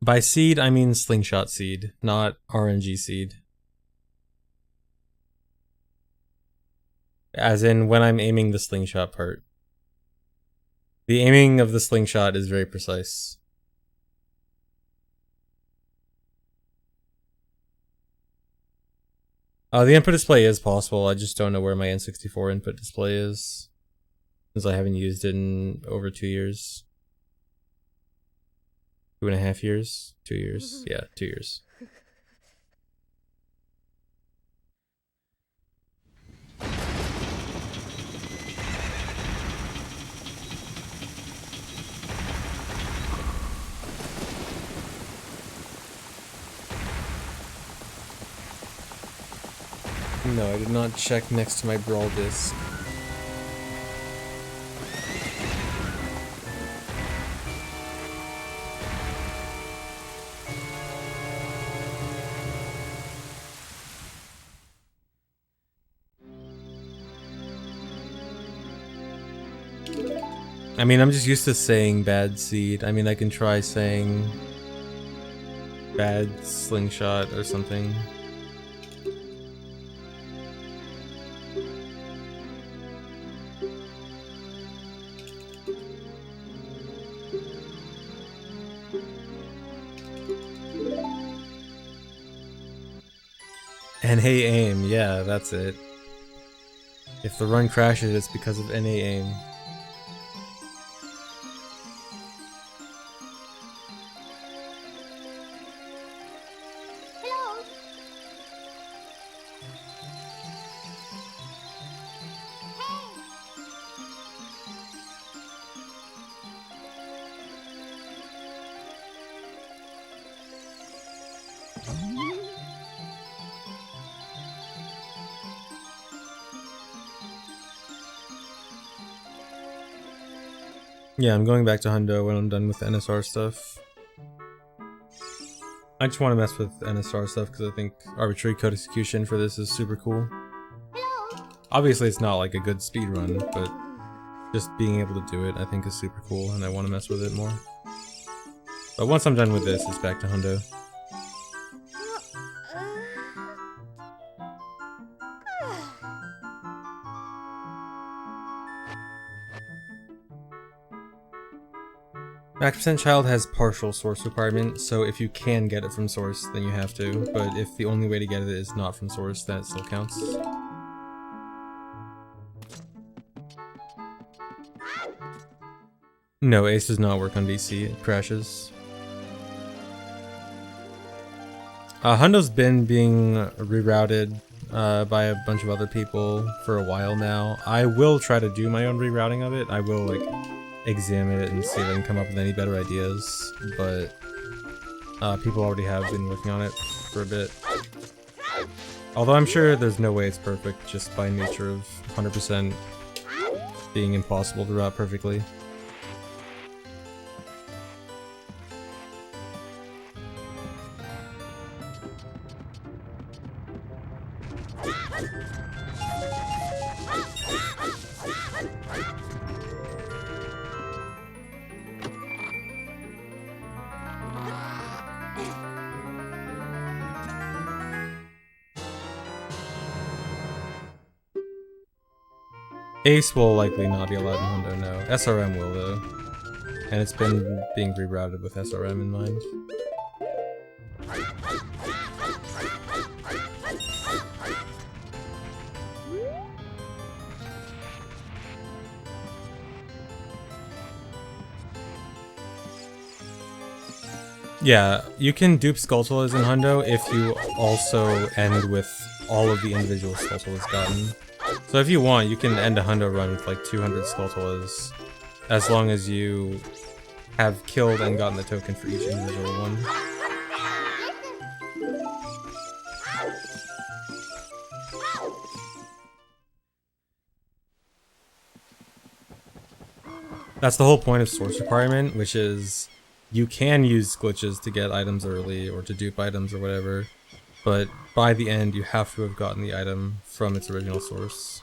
By seed, I mean slingshot seed, not RNG seed. As in when I'm aiming the slingshot part. The aiming of the slingshot is very precise. The input display is possible, I just don't know where my N64 input display is. Since I haven't used it in over 2 years. 2.5 years? 2 years? Yeah, 2 years. No, I did not check next to my Brawl disc. I mean, I'm just used to saying bad seed. I mean, I can try saying bad slingshot or something. NA aim, yeah, that's it. If the run crashes, it's because of NA aim. Yeah, I'm going back to Hundo when I'm done with the NSR stuff. I just want to mess with NSR stuff because I think arbitrary code execution for this is super cool. Obviously it's not like a good speedrun, but just being able to do it I think is super cool and I want to mess with it more. But once I'm done with this, it's back to Hundo. Max % child has partial source requirement, so if you can get it from source, then you have to, but if the only way to get it is not from source, then it still counts. No, Ace does not work on DC, it crashes. Hundo's been being rerouted by a bunch of other people for a while now. I will try to do my own rerouting of it, I will like examine it and see if I can come up with any better ideas, but people already have been working on it for a bit. Although I'm sure there's no way it's perfect just by nature of 100% being impossible to route perfectly. Ace will likely not be allowed in Hundo, no. SRM will though. And it's been being rerouted with SRM in mind. Yeah, you can dupe Skulltulas in Hundo if you also end with all of the individual Skulltulas gotten. So if you want, you can end a Hundo run with like 200 Skulltulas, as long as you have killed and gotten the token for each individual one. That's the whole point of source requirement, which is you can use glitches to get items early or to dupe items or whatever, but by the end you have to have gotten the item from its original source.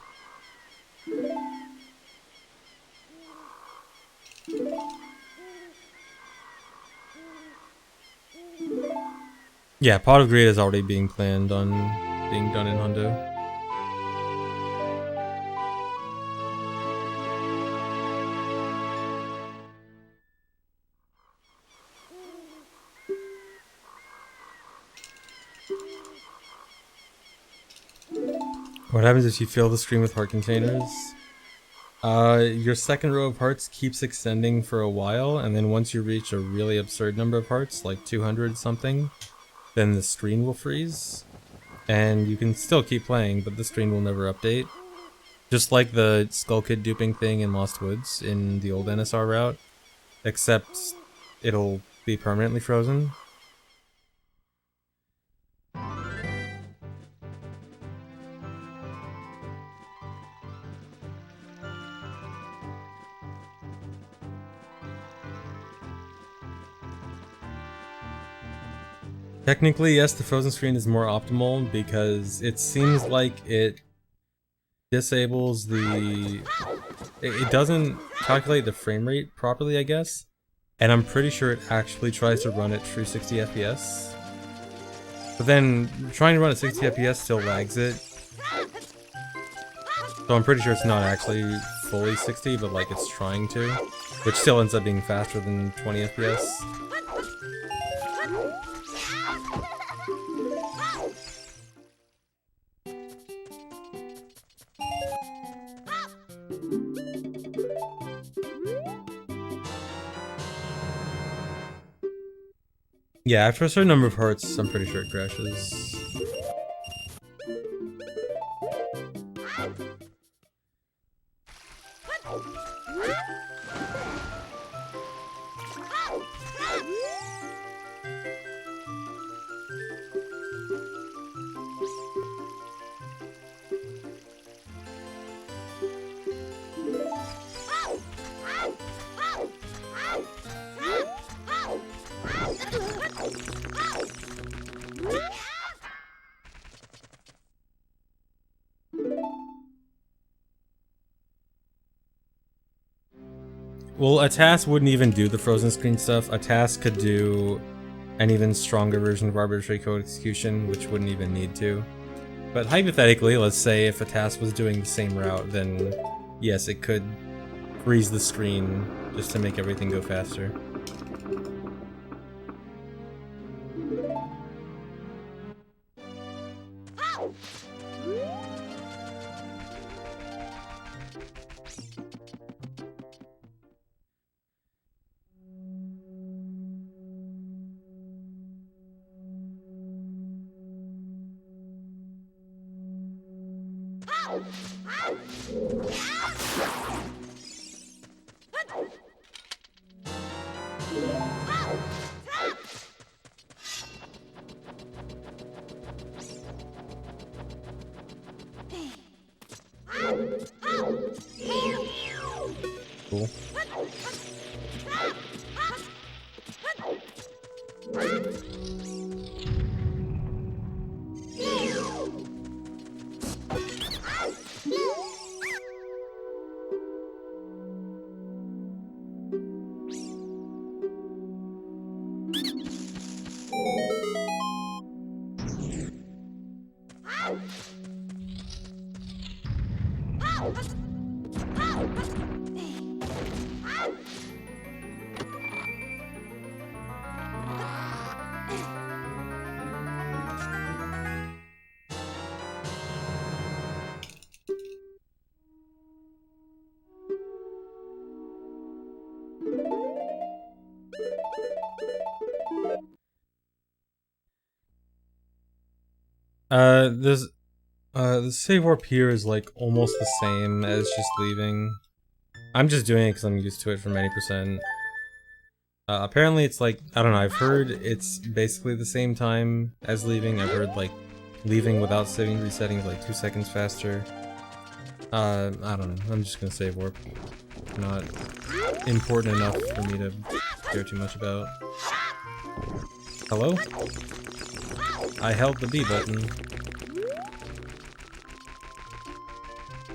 Yeah, Pot of Greed is already being planned on being done in Hundo. What happens if you fill the screen with heart containers? Your second row of hearts keeps extending for a while, and then once you reach a really absurd number of hearts, like 200 something, then the screen will freeze. And you can still keep playing, but the screen will never update. Just like the Skull Kid duping thing in Lost Woods in the old NSR route, except it'll be permanently frozen. Technically, yes, the frozen screen is more optimal because it seems like it disables the... It doesn't calculate the frame rate properly, I guess. And I'm pretty sure it actually tries to run at true 60 FPS. But then, trying to run at 60 FPS still lags it. So I'm pretty sure it's not actually fully 60, but like it's trying to. Which still ends up being faster than 20 FPS. Yeah, after a certain number of hearts, I'm pretty sure it crashes. Well, a task wouldn't even do the frozen screen stuff. A task could do an even stronger version of arbitrary code execution, which wouldn't even need to. But hypothetically, let's say if a task was doing the same route, then yes, it could freeze the screen just to make everything go faster. Cool. There's the save warp here is like almost the same as just leaving. I'm just doing it because I'm used to it from 90%. Apparently it's like, I don't know, I've heard it's basically the same time as leaving. I've heard like leaving without saving resetting is like 2 seconds faster. I don't know, I'm just gonna save warp. Not important enough for me to care too much about. Hello? I held the B button.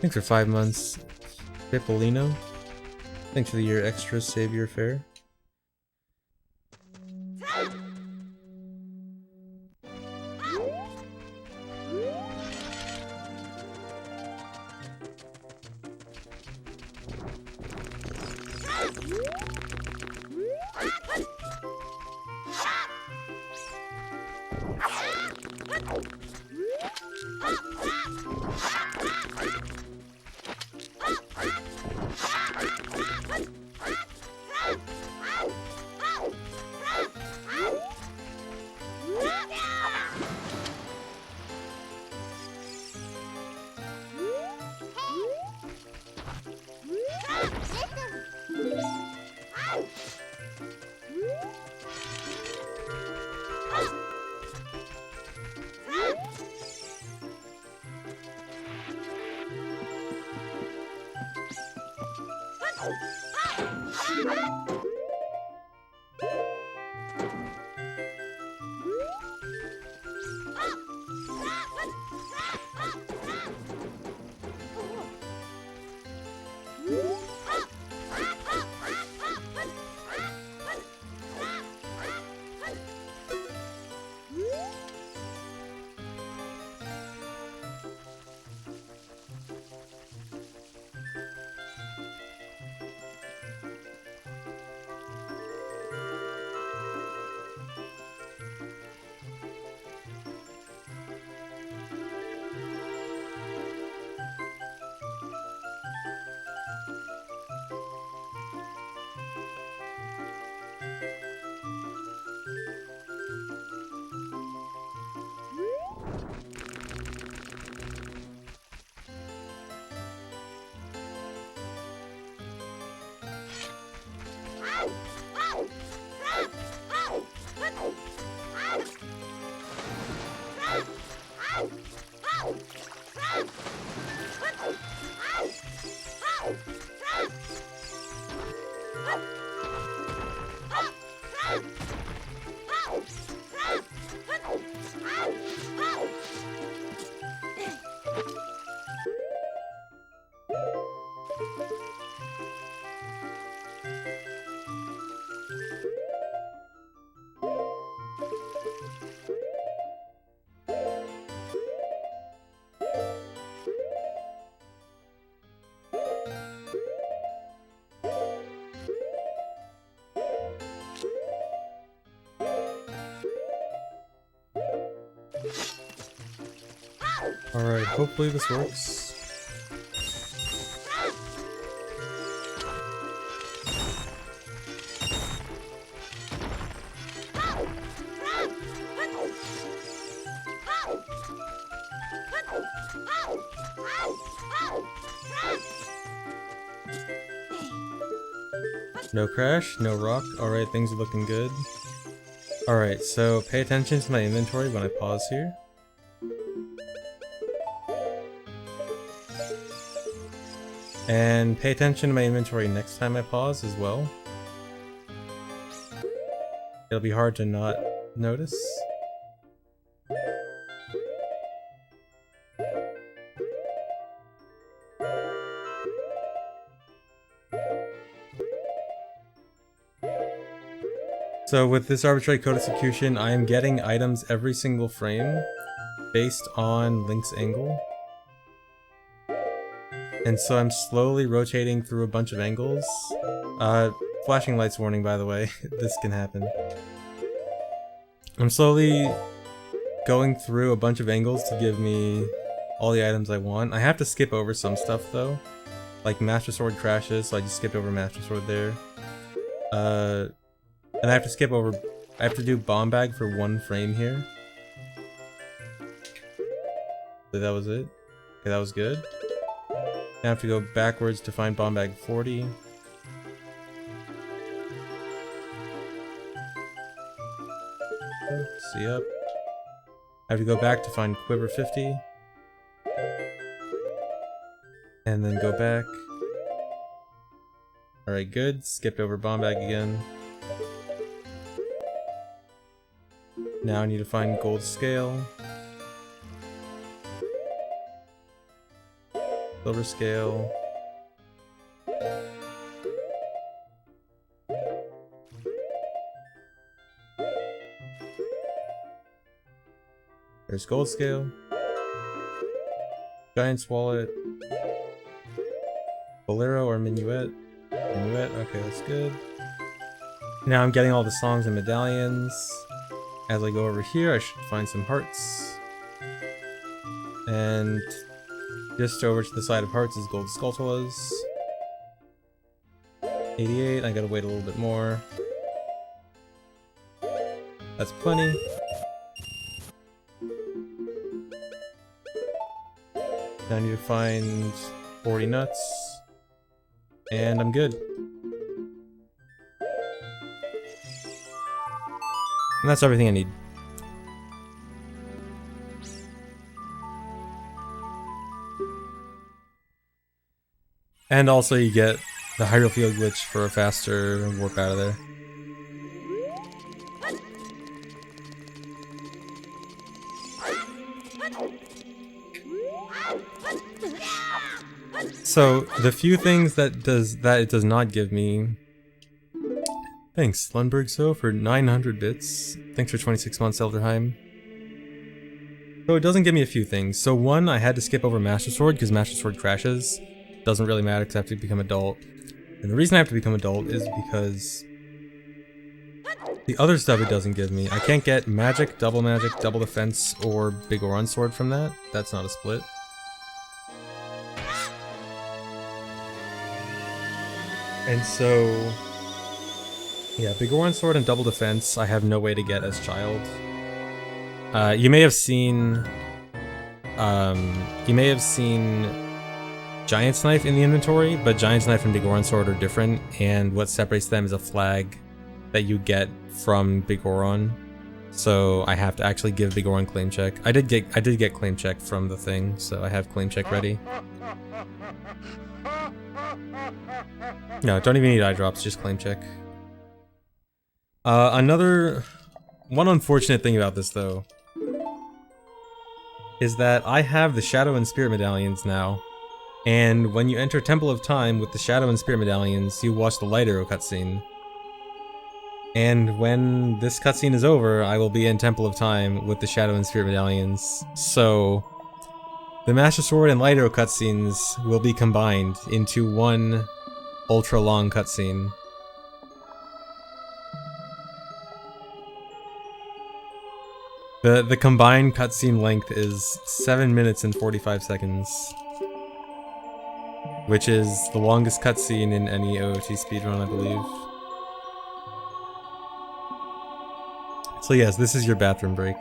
Thanks for 5 months. Pipolino. Thanks for the year extra, save your fare. Alright, hopefully this works. No crash, no rock. Alright, things are looking good. Alright, so pay attention to my inventory when I pause here. And pay attention to my inventory next time I pause as well. It'll be hard to not notice. So with this arbitrary code execution, I am getting items every single frame based on Link's angle. And so I'm slowly rotating through a bunch of angles. Flashing lights warning, by the way. This can happen. I'm slowly going through a bunch of angles to give me all the items I want. I have to skip over some stuff though. Like Master Sword crashes, so I just skipped over Master Sword there. And I have to skip over... I have to do Bomb Bag for one frame here. So that was it. Okay, that was good. I have to go backwards to find Bomb Bag 40. See up. I have to go back to find Quiver 50. And then go back. Alright, good. Skipped over Bomb Bag again. Now I need to find Gold Scale. Silver Scale. There's Gold Scale. Giant's Wallet. Bolero or Minuet. Minuet, okay, that's good. Now I'm getting all the songs and medallions. As I go over here, I should find some hearts. And just over to the side of hearts is gold skulltulas. 88, I gotta wait a little bit more. That's plenty. Now I need to find 40 nuts. And I'm good. And that's everything I need. And also you get the Hyrule Field glitch for a faster warp out of there. So the few things that it does not give me. Thanks, Lundberg So for 900 bits. Thanks for 26 months, Elderheim. So it doesn't give me a few things. So one, I had to skip over Master Sword because Master Sword crashes. Doesn't really matter because I have to become adult. And the reason I have to become adult is because the other stuff it doesn't give me. I can't get magic, double defense, or Big Oron Sword from that. That's not a split. And so, yeah, Big Oron Sword and double defense I have no way to get as child. You may have seen Giant's Knife in the inventory, but Giant's Knife and Big Oron Sword are different, and what separates them is a flag that you get from Big Oron. So I have to actually give Big Oron claim check. I did get claim check from the thing, so I have claim check ready. No, don't even need eye drops, just claim check. One unfortunate thing about this though is that I have the Shadow and Spirit medallions now, and when you enter Temple of Time with the Shadow and Spirit medallions, you watch the Light Arrow cutscene. And when this cutscene is over, I will be in Temple of Time with the Shadow and Spirit medallions. So the Master Sword and Light Arrow cutscenes will be combined into one ultra long cutscene. The combined cutscene length is 7 minutes and 45 seconds. Which is the longest cutscene in any OOT speedrun, I believe. So yes, this is your bathroom break.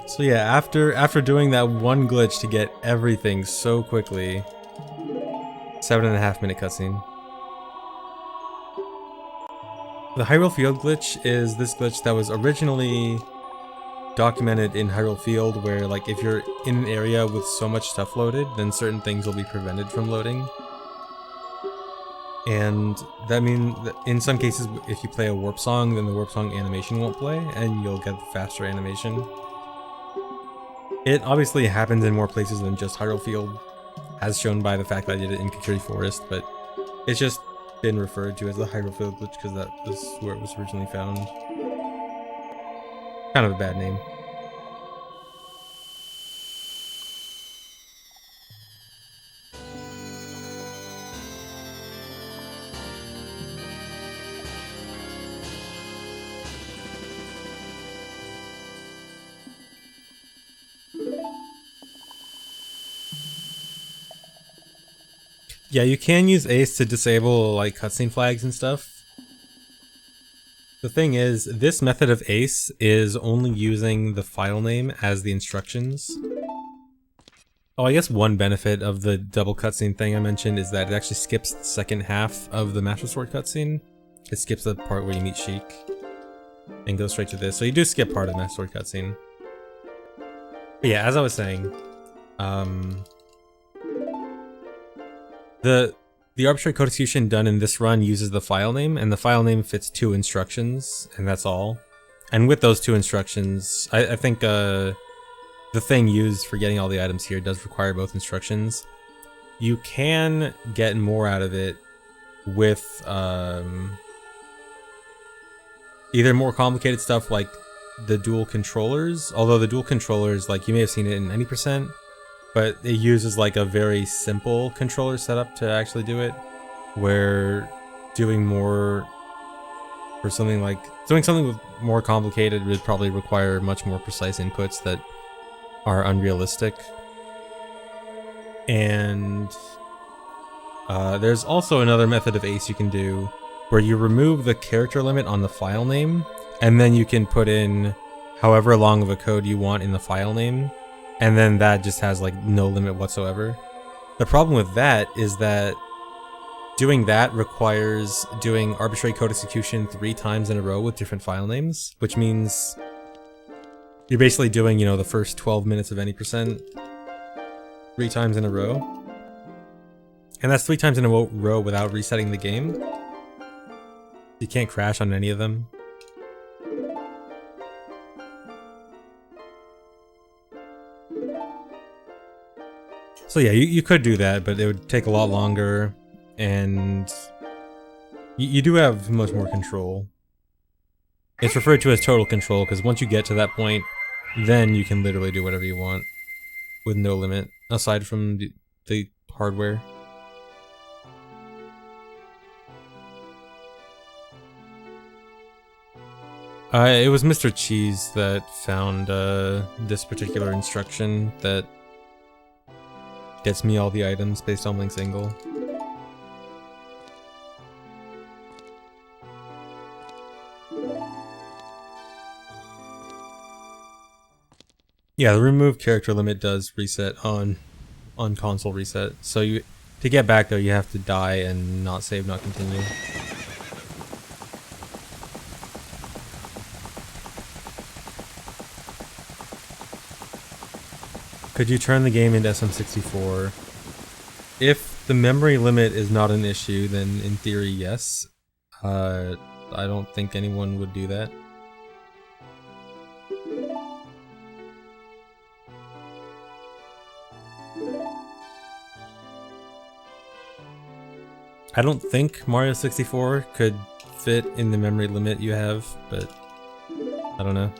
So yeah, after doing that one glitch to get everything so quickly, 7.5 minute cutscene. The Hyrule Field glitch is this glitch that was originally documented in Hyrule Field, where like if you're in an area with so much stuff loaded, then certain things will be prevented from loading. And that means that in some cases, if you play a warp song, then the warp song animation won't play, and you'll get the faster animation. It obviously happens in more places than just Hyrule Field, as shown by the fact that I did it in Kakiri Forest, but it's just been referred to as the Hyrule Field glitch because that was where it was originally found. Kind of a bad name. Yeah, you can use Ace to disable like cutscene flags and stuff. The thing is, this method of Ace is only using the file name as the instructions. Oh, I guess one benefit of the double cutscene thing I mentioned is that it actually skips the second half of the Master Sword cutscene. It skips the part where you meet Sheik and goes straight to this. So you do skip part of the Master Sword cutscene. But yeah, as I was saying, the arbitrary code execution done in this run uses the file name, and the file name fits 2 instructions, and that's all. And with those 2 instructions, I think the thing used for getting all the items here does require both instructions. You can get more out of it with either more complicated stuff like the dual controllers, although the dual controllers, like you may have seen it in 90%, but it uses like a very simple controller setup to actually do it, where doing more for something like doing something with more complicated would probably require much more precise inputs that are unrealistic. And there's also another method of Ace you can do where you remove the character limit on the file name, and then you can put in however long of a code you want in the file name, and then that just has like no limit whatsoever. The problem with that is that doing that requires doing arbitrary code execution 3 times in a row with different file names, which means you're basically doing, you know, the first 12 minutes of any percent 3 times in a row. And that's 3 times in a row without resetting the game. You can't crash on any of them. So yeah, you could do that, but it would take a lot longer, and you do have much more control. It's referred to as total control, because once you get to that point, then you can literally do whatever you want with no limit, aside from the hardware. It was Mr. Cheese that found this particular instruction that gets me all the items based on Link's angle. Yeah, the remove character limit does reset on console reset. So to get back there, you have to die and not save, not continue. Could you turn the game into SM64? If the memory limit is not an issue, then in theory, yes. I don't think anyone would do that. I don't think Mario 64 could fit in the memory limit you have, but I don't know.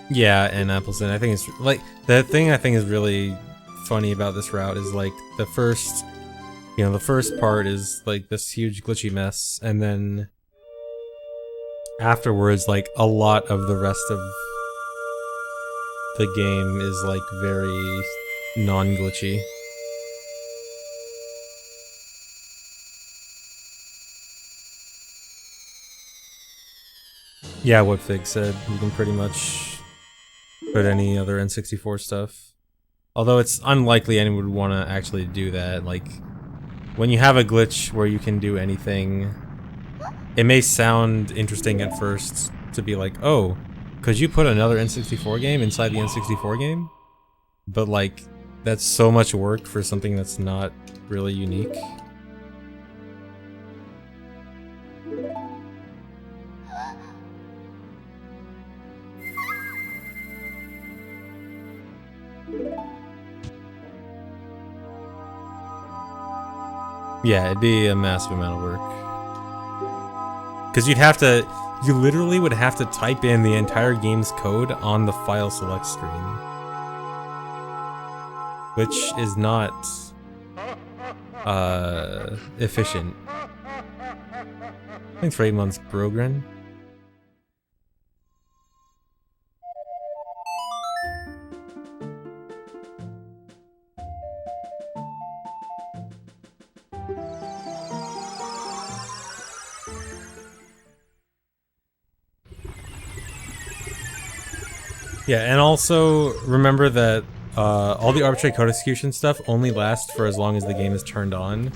Yeah, and Appleton. I think it's like the thing I think is really funny about this route is like the first part is like this huge glitchy mess, and then afterwards, like a lot of the rest of the game is like very non-glitchy. Yeah, what Fig said, you can pretty much put any other N64 stuff. Although it's unlikely anyone would want to actually do that. Like, when you have a glitch where you can do anything, it may sound interesting at first to be like, oh, could you put another N64 game inside the N64 game? But like, that's so much work for something that's not really unique. Yeah, it'd be a massive amount of work. Because you literally would have to type in the entire game's code on the file select screen. Which is not efficient. Thanks for 8 months, Brogren. Yeah, and also remember that all the arbitrary code execution stuff only lasts for as long as the game is turned on.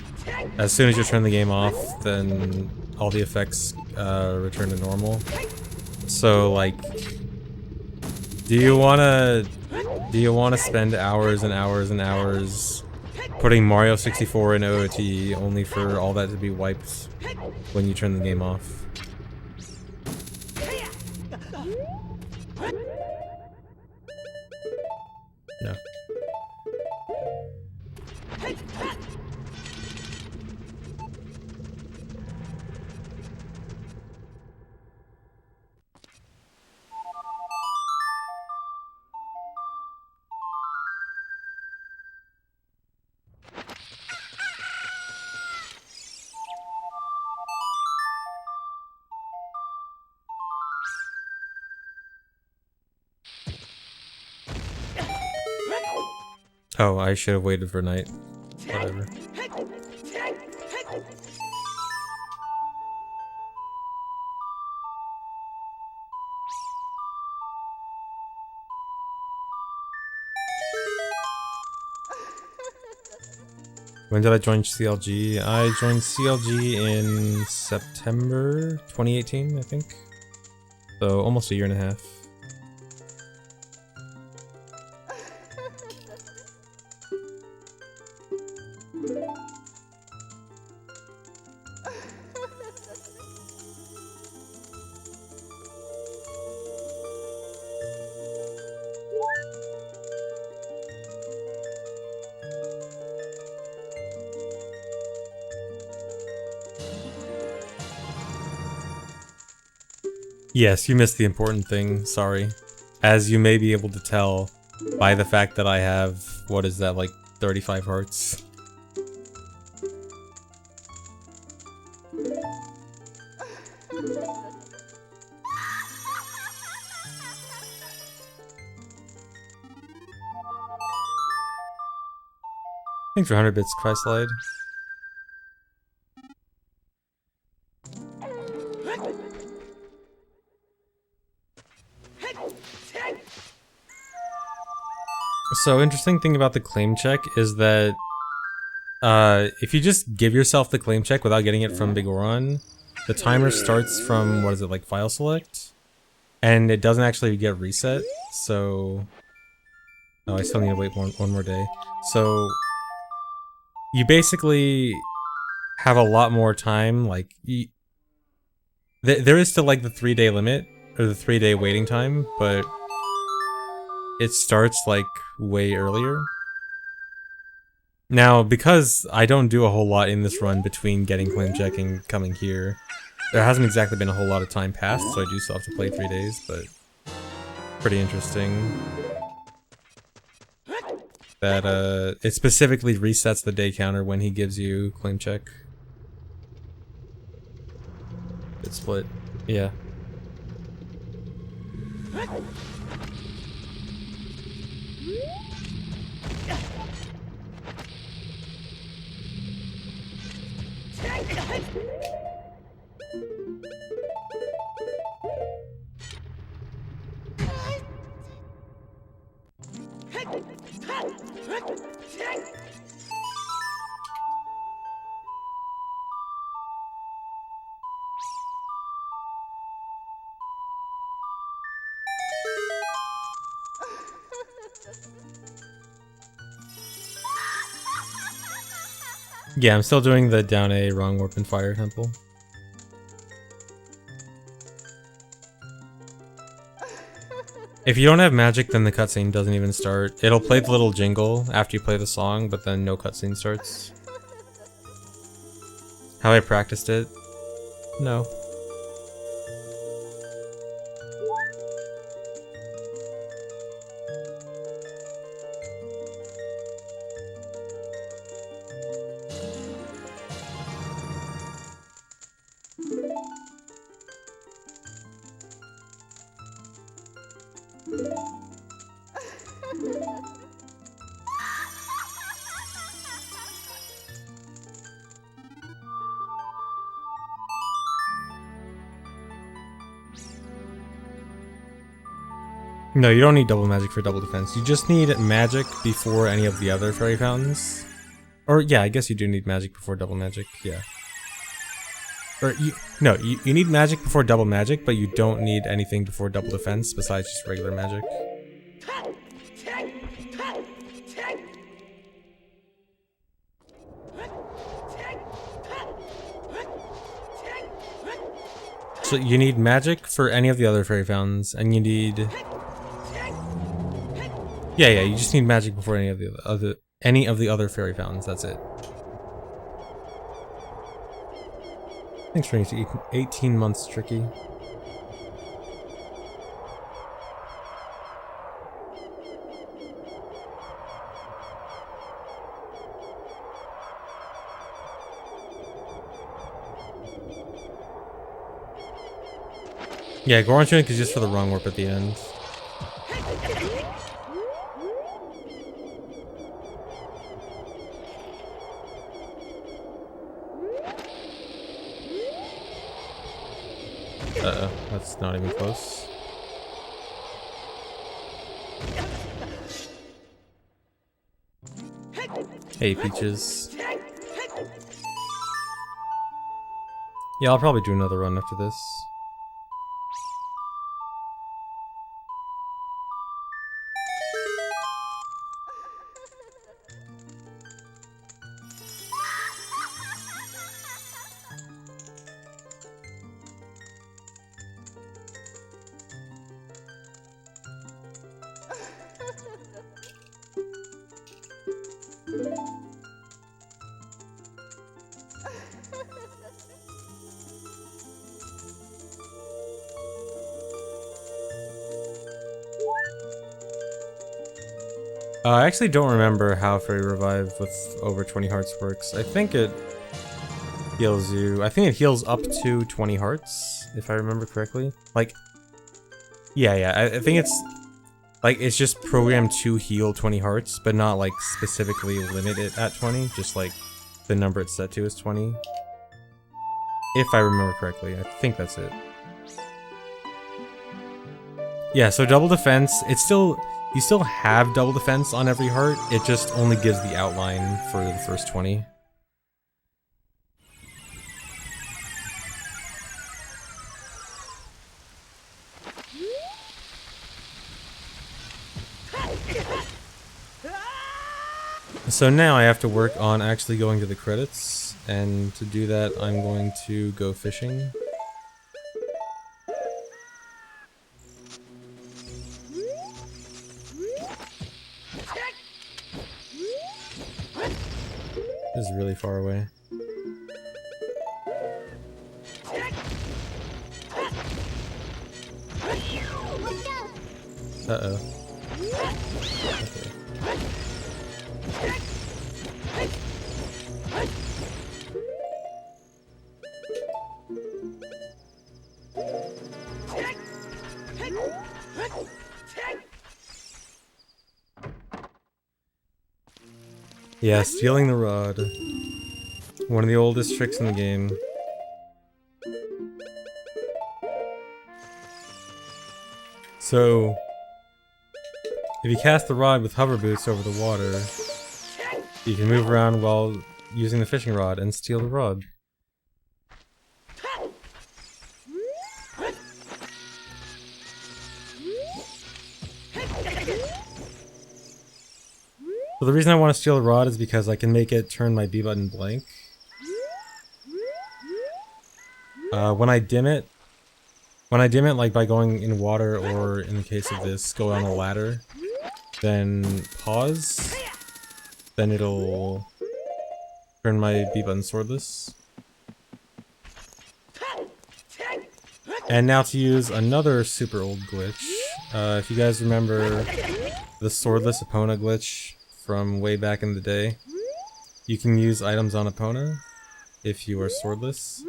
As soon as you turn the game off, then all the effects return to normal. So, like, do you wanna spend hours and hours and hours putting Mario 64 in OOT only for all that to be wiped when you turn the game off? No. Oh, I should have waited for night. Whatever. When did I join CLG? I joined CLG in September 2018, I think. So almost a year and a half. Yes, you missed the important thing, sorry. As you may be able to tell by the fact that I have, what is that, like 35 hearts? Thanks for 100 bits, Christlide. So, interesting thing about the claim check is that if you just give yourself the claim check without getting it from Big Oron, the timer starts from, what is it, like file select? And it doesn't actually get reset, so... Oh, I still need to wait one more day. So, you basically have a lot more time, like... There is still like the 3-day limit, or the 3-day waiting time, but... it starts like way earlier. Now, because I don't do a whole lot in this run between getting claim check and coming here, there hasn't exactly been a whole lot of time passed, so I do still have to play 3 days, but pretty interesting. That it specifically resets the day counter when he gives you claim check. It's split. Yeah. Yeah, I'm still doing the down A wrong warp and fire temple. If you don't have magic, then the cutscene doesn't even start. It'll play the little jingle after you play the song, but then no cutscene starts. Have I practiced it? No. No, you don't need double magic for double defense. You just need magic before any of the other fairy fountains. Or, yeah, I guess you do need magic before double magic, yeah. Or, you need magic before double magic, but you don't need anything before double defense besides just regular magic. So you need magic for any of the other fairy fountains, and you need... Yeah, you just need magic before any of the other fairy fountains, that's it. Thanks for 18 months, Tricky. Yeah, Goron Tunic is just for the wrong warp at the end. Uh-oh, that's not even close. Hey, Peaches. Yeah, I'll probably do another run after this. I actually don't remember how Fairy Revive with over 20 hearts works. I think it heals you. I think it heals up to 20 hearts, if I remember correctly. Like, yeah, I think it's like it's just programmed to heal 20 hearts, but not like specifically limit it at 20. Just like the number it's set to is 20. If I remember correctly, I think that's it. Yeah, so double defense. It's still. You still have double defense on every heart, it just only gives the outline for the first 20. So now I have to work on actually going to the credits, and to do that I'm going to go fishing. This is really far away. Uh-oh. Okay. Yeah, stealing the rod. One of the oldest tricks in the game. So, if you cast the rod with hover boots over the water, you can move around while using the fishing rod and steal the rod. So the reason I want to steal the rod is because I can make it turn my B button blank. When I dim it like by going in water, or in the case of this, go on a ladder, then pause, then it'll turn my B button swordless. And now to use another super old glitch. If you guys remember the swordless Epona glitch from way back in the day, you can use items on Epona if you are swordless.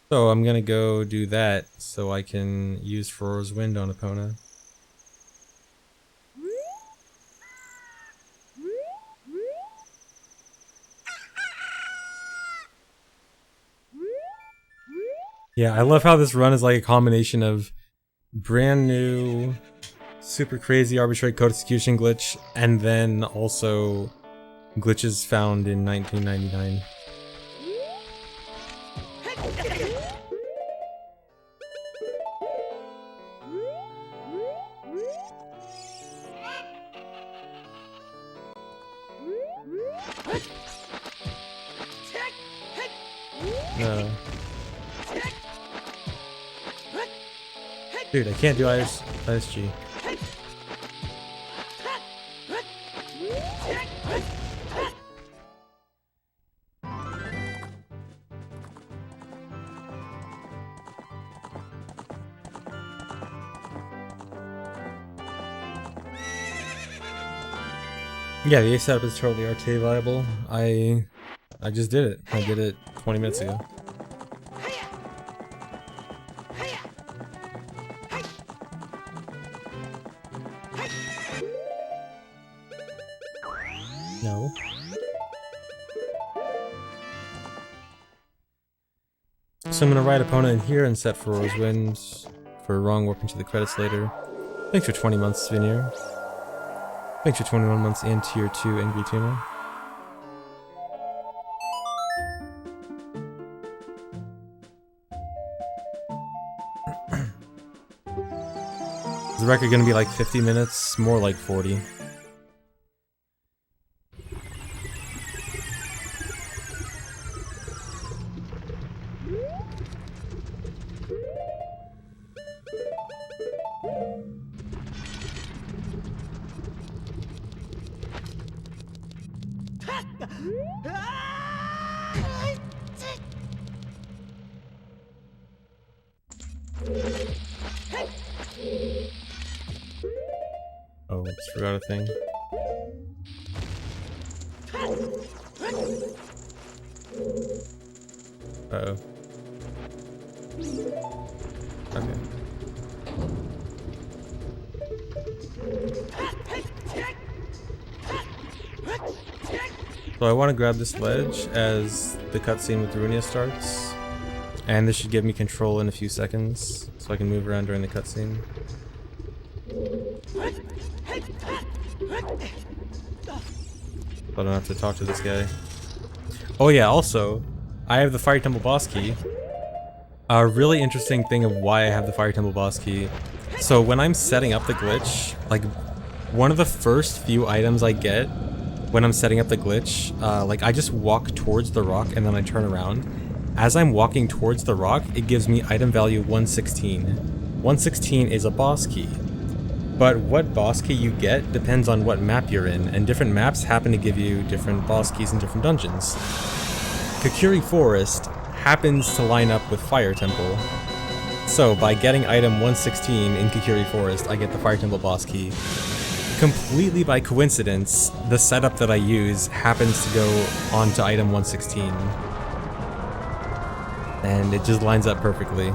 So I'm gonna go do that so I can use Furor's Wind on Epona. Yeah, I love how this run is like a combination of brand new, super crazy arbitrary code execution glitch, and then also glitches found in 1999. No. Dude, I can't do ISG. Yeah, the A setup is totally arcade viable. I just did it. I did it 20 minutes ago. No. So I'm gonna write opponent in here and set for Wind for wrong warping to the credits later. Thanks for 20 months, Veneer. Thanks for 21 months and tier 2 Angry Tuna. Is the record gonna be like 50 minutes? More like 40. Oh, just forgot a thing. Uh-oh. Okay. So I want to grab this ledge as the cutscene with Runia starts. And this should give me control in a few seconds, so I can move around during the cutscene. I don't have to talk to this guy. Oh yeah, also, I have the Fire Temple boss key. A really interesting thing of why I have the Fire Temple boss key. So when I'm setting up the glitch, like, one of the first few items I get when I'm setting up the glitch, like, I just walk towards the rock and then I turn around. As I'm walking towards the rock, it gives me item value 116. 116 is a boss key. But what boss key you get depends on what map you're in, and different maps happen to give you different boss keys in different dungeons. Kakiri Forest happens to line up with Fire Temple. So by getting item 116 in Kakiri Forest, I get the Fire Temple boss key. Completely by coincidence, the setup that I use happens to go onto item 116. And it just lines up perfectly.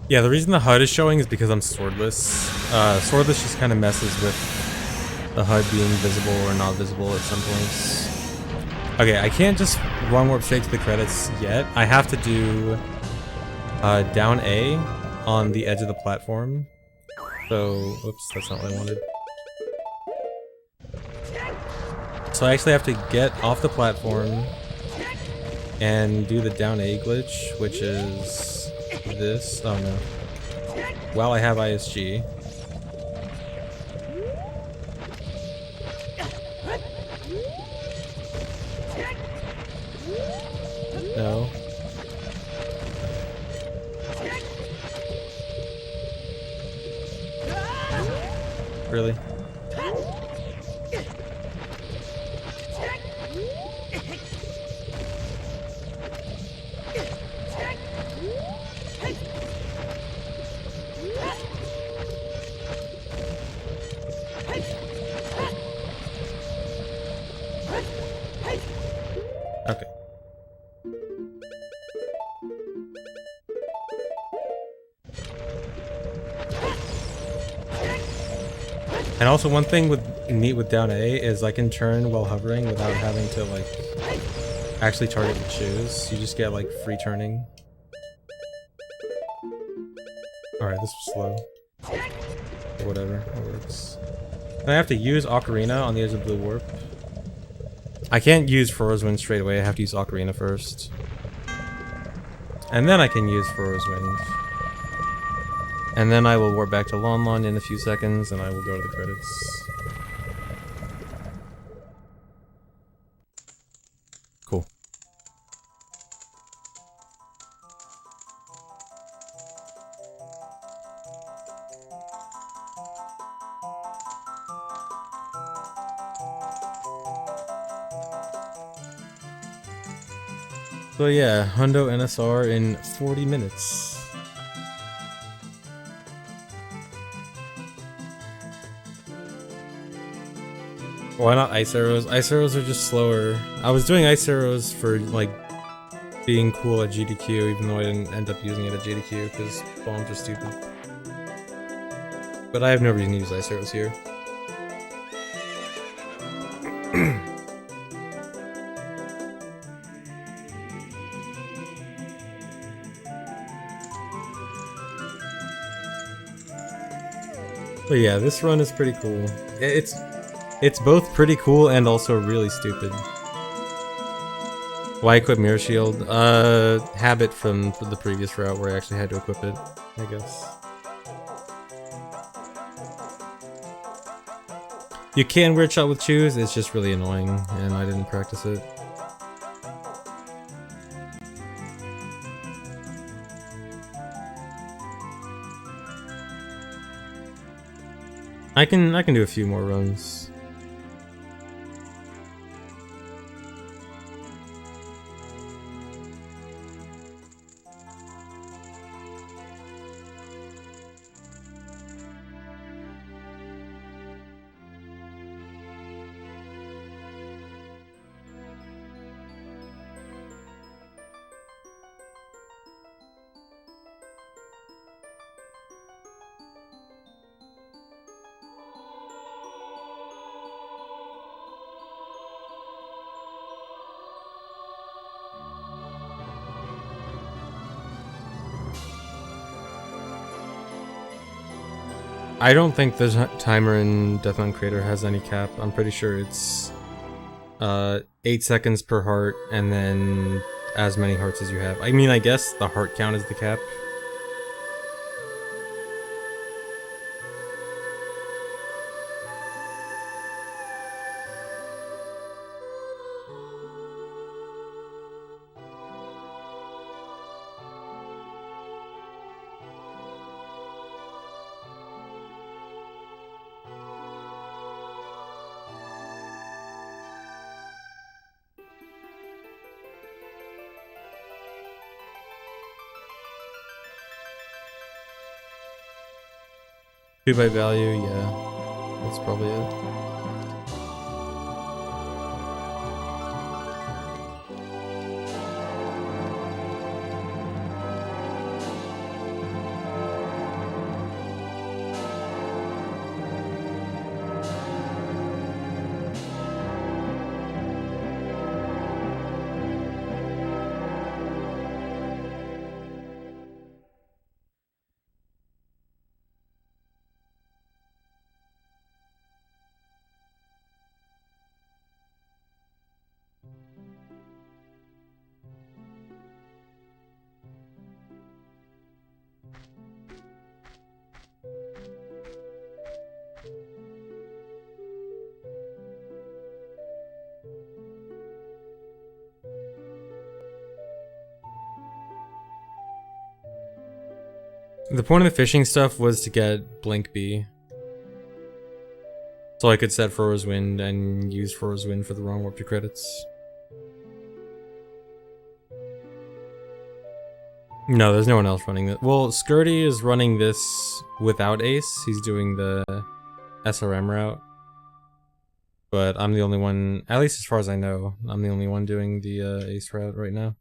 Yeah, the reason the HUD is showing is because I'm swordless. Swordless just kind of messes with the HUD being visible or not visible at some points. Okay, I can't just wrong warp straight to the credits yet. I have to do down A on the edge of the platform. So, whoops, that's not what I wanted. So I actually have to get off the platform and do the down A glitch, which is this. Oh no. Well, I have ISG. No. Really? Okay. And also one thing neat with down A is I can turn while hovering without having to like actually target the shoes. You just get like free turning. Alright, this was slow. Whatever, it works. And I have to use Ocarina on the edge of Blue Warp. I can't use Furrow's Wind straight away, I have to use Ocarina first. And then I can use Furrow's Wind. And then I will warp back to Lon Lon in a few seconds, and I will go to the credits. Cool. So yeah, Hundo NSR in 40 minutes. Why not ice arrows? Ice arrows are just slower. I was doing ice arrows for like being cool at GDQ, even though I didn't end up using it at GDQ because bombs are stupid. But I have no reason to use ice arrows here. But yeah, this run is pretty cool. It's both pretty cool and also really stupid. Why equip Mirror Shield? Habit from the previous route where I actually had to equip it, I guess. You can weird shot with choose, it's just really annoying, and I didn't practice it. I can do a few more runs. I don't think the timer in Deathland Crater has any cap. I'm pretty sure it's 8 seconds per heart and then as many hearts as you have. I mean, I guess the heart count is the cap. Two by value, yeah. That's probably it. The point of the fishing stuff was to get Blink B. So I could set Fro's Wind and use Fro's Wind for the wrong warp to credits. No, there's no one else running this. Well, Skirty is running this without Ace. He's doing the SRM route. But I'm the only one, at least as far as I know, I'm the only one doing the Ace route right now.